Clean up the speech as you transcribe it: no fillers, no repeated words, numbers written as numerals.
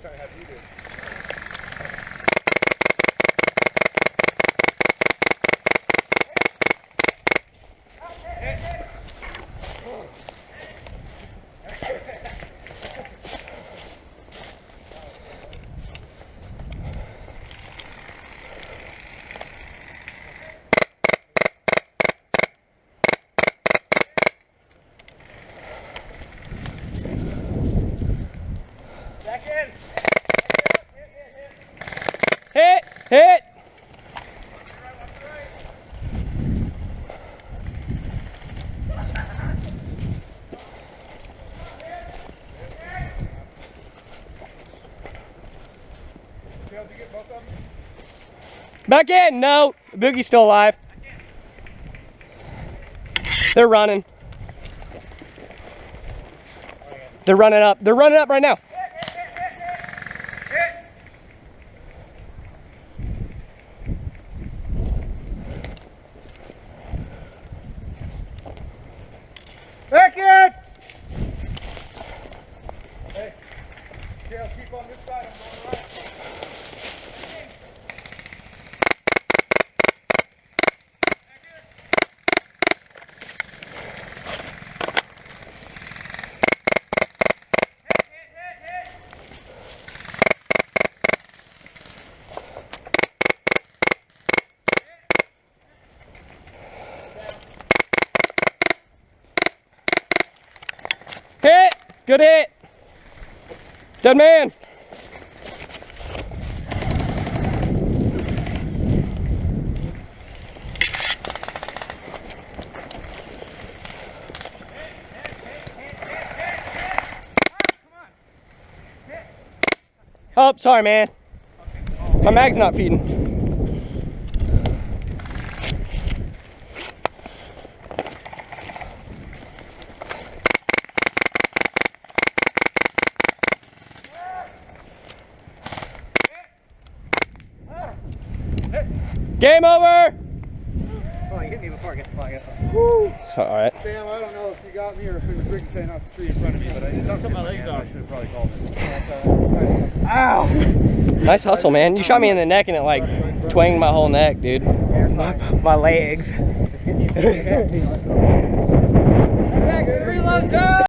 trying to have you do. Hit! Hit! Did you get both of them? Back in! No! The boogie's still alive. They're running. They're running up. They're running up right now. Back in! Hey, Kale, keep on this side. I'm going right. Hit! Good hit! Dead man! Oh, sorry, man. My mag's not feeding. Game over! Oh, you hit me before I get the flag up. It's all right. Sam, I don't know if you got me or if it was Ricky paying off the tree in front of me, but I just took my legs off. I should have probably called it. Ow! Nice hustle, man. You shot me in the neck and it like twanged my whole neck, dude. My legs. Just getting you. Reload time!